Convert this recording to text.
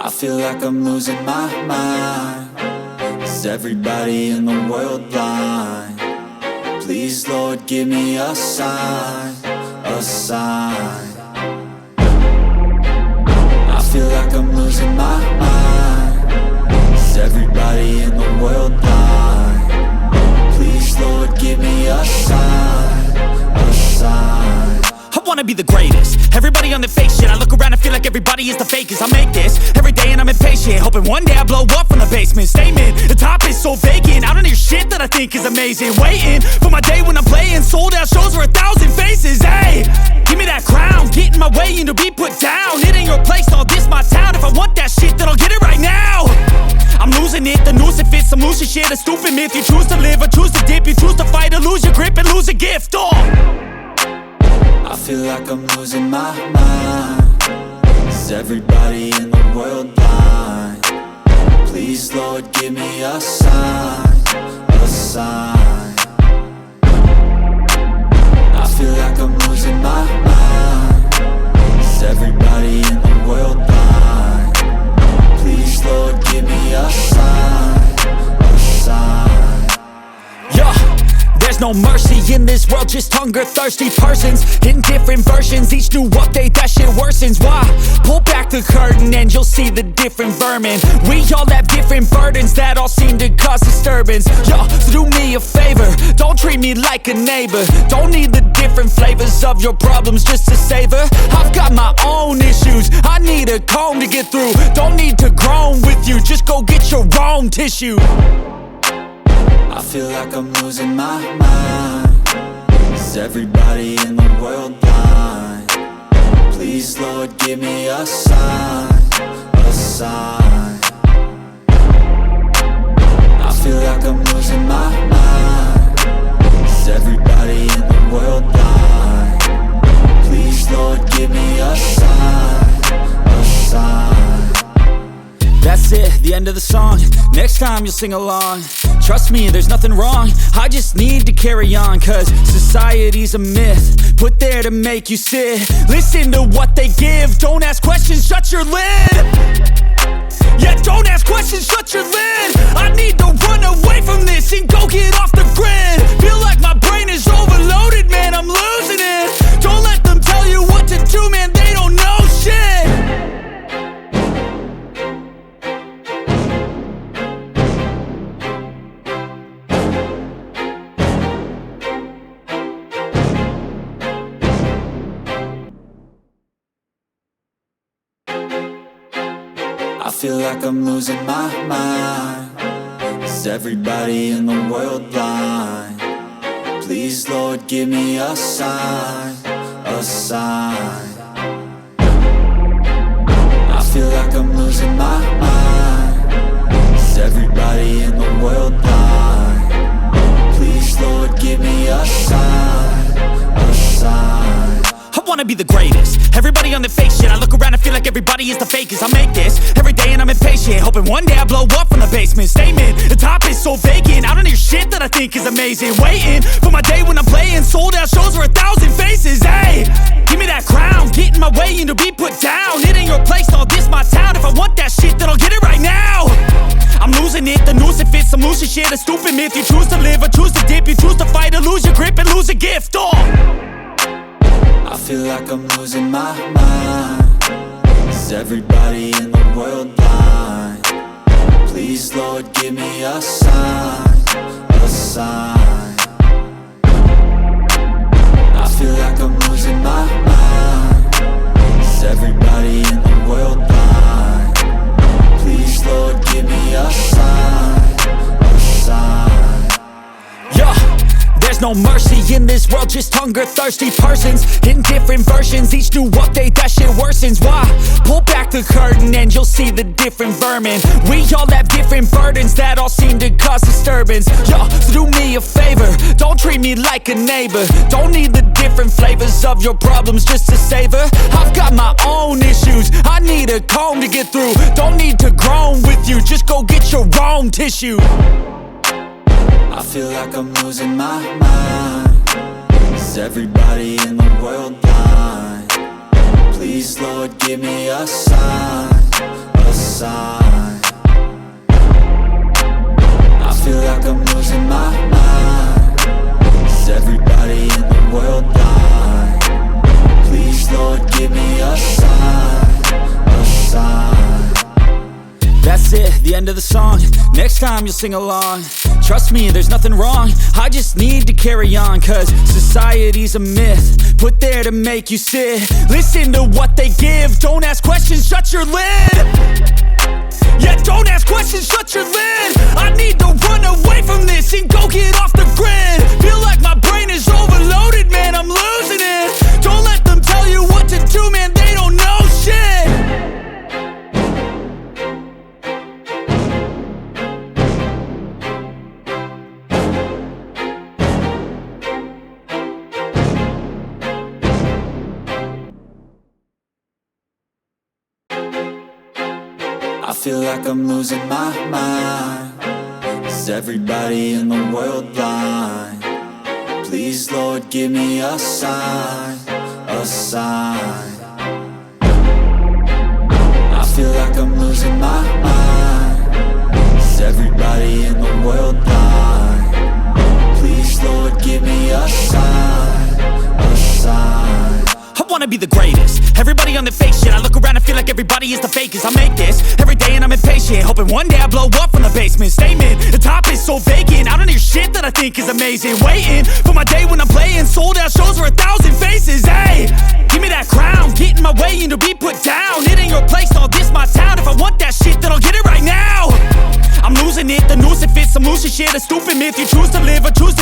I feel like I'm losing my mind. Is everybody in the world blind? Please, Lord, give me a sign, a sign. I feel like I'm losing my mind. Is everybody in the world blind? Please, Lord, give me a sign, a sign. I wanna be the greatest. Everybody on the fake shit. I look around and feel like everybody is the fakest. I make this every day and I'm impatient, hoping one day I blow up from the basement. Statement, the top is so vacant. I don't hear shit that I think is amazing. Waiting for my day when I'm playing sold out shows for 1,000 faces. Hey, give me that crown, get in my way and to be put down. It ain't your place, all this my town. If I want that shit, then I'll get it right now. I'm losing it, the noose it fits. I'm losing shit, a stupid myth. You choose to live or choose to dip. You choose to fight or lose your grip and lose a gift. I feel like I'm losing my mind. Is everybody in the world blind? Please, Lord, give me a sign, a sign. I feel like I'm losing my mind. Is everybody in the world blind? Please, Lord, give me a sign, a sign. Yeah. There's no mercy in this world, just hunger-thirsty persons in different versions. Each new update, that shit worsens. Why? Pull back the curtain and you'll see the different vermin. We all have different burdens that all seem to cause disturbance. Yo, so do me a favor, don't treat me like a neighbor. Don't need the different flavors of your problems just to savor. I've got my own issues, I need a comb to get through. Don't need to groan with you, just go get your own tissue. I feel like I'm losing my mind. Is everybody in the world blind? Please, Lord, give me a sign, a sign. I feel like I'm losing my mind. Is everybody in the world blind? Please, Lord, give me a sign, a sign. That's it, the end of the song. Next time you'll sing along. Trust me, there's nothing wrong. I just need to carry on, cause society's a myth put there to make you sit. Listen to what they give. Don't ask questions, shut your lid. Yeah, don't ask questions, shut your lid. I need to run away from this and go get off the grid. Feel like my brain is overloaded, man, I'm losing it. Don't let them tell you what to do, man, they don't know shit. I feel like I'm losing my mind. Is everybody in the world blind? Please, Lord, give me a sign, a sign. I feel like I'm losing my mind. Is everybody in the world blind? Please, Lord, give me a sign, a sign. I wanna be the greatest. Everybody on the fake shit. I look around and feel like everybody is the fakest. I make this every day and I'm impatient, hoping one day I blow up from the basement. Statement, the top is so vacant. I don't hear shit that I think is amazing. Waiting for my day when I'm playing sold out shows for 1,000 faces. Hey, give me that crown, get in my way and to be put down. It ain't your place, all this my town. If I want that shit, then I'll get it right now. I'm losing it, the noose it fits. I'm losing shit, a stupid myth. You choose to live or choose to dip. You choose to fight or lose your grip and lose a gift. I feel like I'm losing my mind. Is everybody in the world blind? Please, Lord, give me a sign, a sign. I feel like I'm losing my mind. Is everybody in the world blind? Please, Lord, give me a sign, a sign. Yeah. There's no mercy in this world, just hunger-thirsty persons in different versions. Each new update, that shit worsens. Why? Pull back the curtain and you'll see the different vermin. We all have different burdens that all seem to cause disturbance. Yo, so do me a favor, don't treat me like a neighbor. Don't need the different flavors of your problems just to savor. I've got my own issues, I need a comb to get through. Don't need to groan with you, just go get your own tissue. I feel like I'm losing my mind. Is everybody in the world blind? Please, Lord, give me a sign, a sign. sign. I feel like I'm losing my mind. Is everybody in the world blind? Please, Lord, give me a sign, a sign. That's it, the end of the song. Next time you'll sing along. Trust me, there's nothing wrong. I just need to carry on, cause society's a myth put there to make you sit. Listen to what they give. Don't ask questions, shut your lid. Yeah, don't ask questions, shut your lid. I need to run away from this and go get off the grid. Feel like my brain is overloaded, man, I'm losing it. Don't let them tell you what to do, man, they don't know shit. I feel like I'm losing my mind. Is everybody in the world blind? Please, Lord, give me a sign, a sign. I feel like I'm losing my mind. Is everybody in the world blind? Please, Lord, give me a sign, a sign. I wanna be the greatest. Everybody on the fake shit. I look around and feel like everybody is the fakest. I make this every day and I'm impatient, hoping one day I blow up from the basement. Statement, the top is so vacant. I don't hear shit that I think is amazing. Waiting for my day when I'm playing sold out shows for 1,000 faces. Hey, give me that crown, get in my way and to be put down. It ain't your place, all this my town. If I want that shit, then I'll get it right now. I'm losing it, the noose it fits some loose shit, a stupid myth. You choose to live or choose